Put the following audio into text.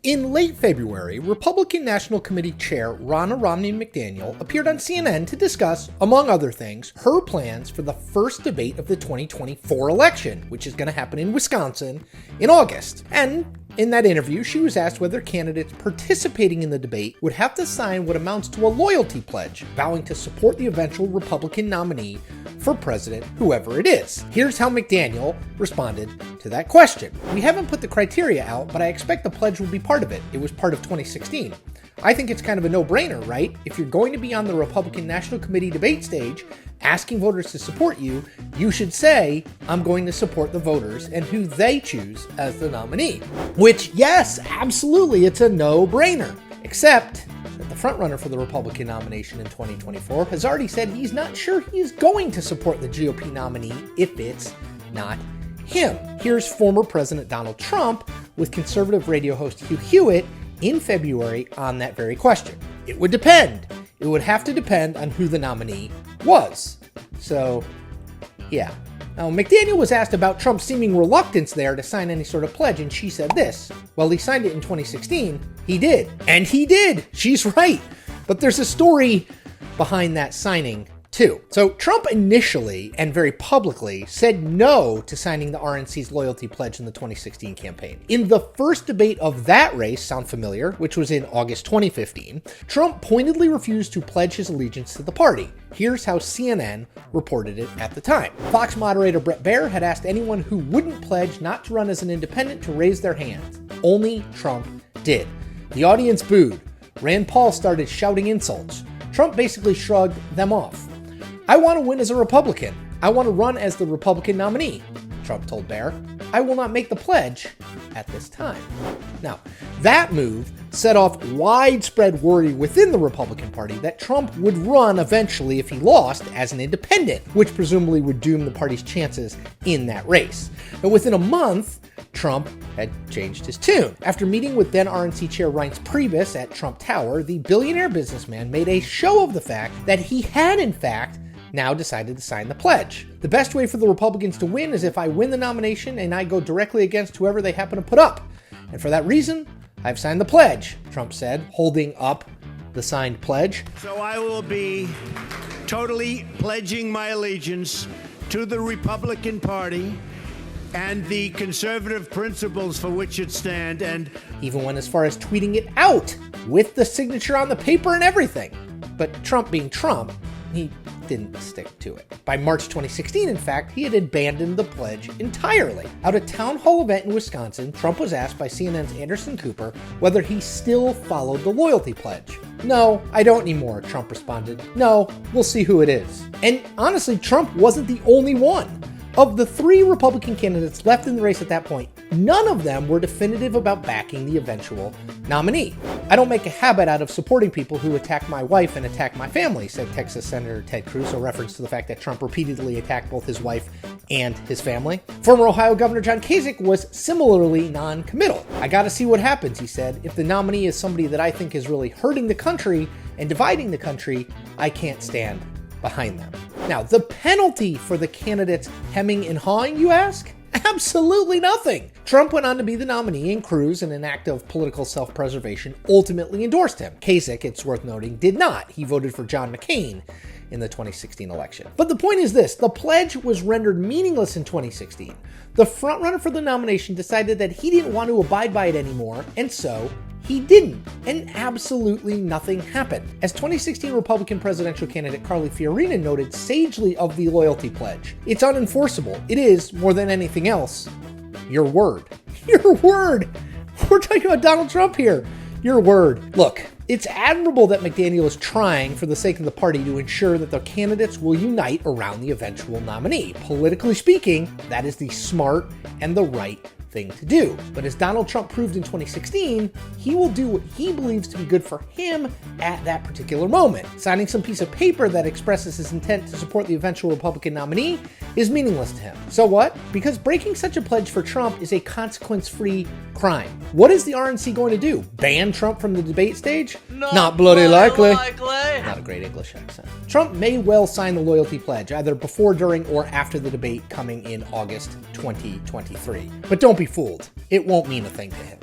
In late February, Republican National Committee Chair Ronna Romney McDaniel appeared on CNN to discuss, among other things, her plans for the first debate of the 2024 election, which is going to happen in Wisconsin in August. And in that interview, she was asked whether candidates participating in the debate would have to sign what amounts to a loyalty pledge, vowing to support the eventual Republican nominee for president, whoever it is. Here's how McDaniel responded to that question. "We haven't put the criteria out, but I expect the pledge will be part of it. It was part of 2016. I think it's kind of a no-brainer, right? If you're going to be on the Republican National Committee debate stage, asking voters to support you, you should say, I'm going to support the voters and who they choose as the nominee." Which, yes, absolutely, it's a no-brainer. Except that the frontrunner for the Republican nomination in 2024 has already said he's not sure he's going to support the GOP nominee if it's not him. Here's former President Donald Trump with conservative radio host Hugh Hewitt in February on that very question. It would depend. It would have to depend on who the nominee was. So, yeah. Now, McDaniel was asked about Trump's seeming reluctance there to sign any sort of pledge, and she said this: well, he signed it in 2016. He did. And he did. She's right. But there's a story behind that signing, too. So Trump initially and very publicly said no to signing the RNC's loyalty pledge in the 2016 campaign. In the first debate of that race, sound familiar, which was in August 2015, Trump pointedly refused to pledge his allegiance to the party. Here's how CNN reported it at the time. Fox moderator Bret Baier had asked anyone who wouldn't pledge not to run as an independent to raise their hands. Only Trump did. The audience booed. Rand Paul started shouting insults. Trump basically shrugged them off. "I want to win as a Republican. I want to run as the Republican nominee," Trump told Baier. "I will not make the pledge at this time." Now, that move set off widespread worry within the Republican Party that Trump would run eventually if he lost as an independent, which presumably would doom the party's chances in that race. But within a month, Trump had changed his tune. After meeting with then RNC Chair Reince Priebus at Trump Tower, the billionaire businessman made a show of the fact that he had, in fact, now decided to sign the pledge. "The best way for the Republicans to win is if I win the nomination and I go directly against whoever they happen to put up. And for that reason, I've signed the pledge," Trump said, holding up the signed pledge. "So I will be totally pledging my allegiance to the Republican Party and the conservative principles for which it stands," and even went as far as tweeting it out with the signature on the paper and everything. But Trump being Trump, he didn't stick to it. By March 2016, in fact, he had abandoned the pledge entirely. At a town hall event in Wisconsin, Trump was asked by CNN's Anderson Cooper whether he still followed the loyalty pledge. "No, I don't anymore," Trump responded. "No, we'll see who it is." And honestly, Trump wasn't the only one. Of the three Republican candidates left in the race at that point, none of them were definitive about backing the eventual nominee. "I don't make a habit out of supporting people who attack my wife and attack my family," said Texas Senator Ted Cruz, a reference to the fact that Trump repeatedly attacked both his wife and his family. Former Ohio Governor John Kasich was similarly non-committal. "I gotta see what happens," he said. "If the nominee is somebody that I think is really hurting the country and dividing the country, I can't stand behind them." Now, the penalty for the candidates hemming and hawing, you ask? Absolutely nothing. Trump went on to be the nominee, and Cruz, in an act of political self-preservation, ultimately endorsed him. Kasich, it's worth noting, did not. He voted for John McCain in the 2016 election. But the point is this: the pledge was rendered meaningless in 2016. The frontrunner for the nomination decided that he didn't want to abide by it anymore, and so he didn't, and absolutely nothing happened. As 2016 Republican presidential candidate Carly Fiorina noted sagely of the loyalty pledge, "It's unenforceable. It is, more than anything else, your word." Your word! We're talking about Donald Trump here. Your word. Look, it's admirable that McDaniel is trying, for the sake of the party, to ensure that the candidates will unite around the eventual nominee. Politically speaking, that is the smart and the right thing to do. But as Donald Trump proved in 2016, he will do what he believes to be good for him at that particular moment. Signing some piece of paper that expresses his intent to support the eventual Republican nominee is meaningless to him. So what? Because breaking such a pledge for Trump is a consequence-free crime. What is the RNC going to do? Ban Trump from the debate stage? Not bloody likely. Not a great English accent. Trump may well sign the loyalty pledge, either before, during, or after the debate coming in August 2023. But don't be fooled. It won't mean a thing to him.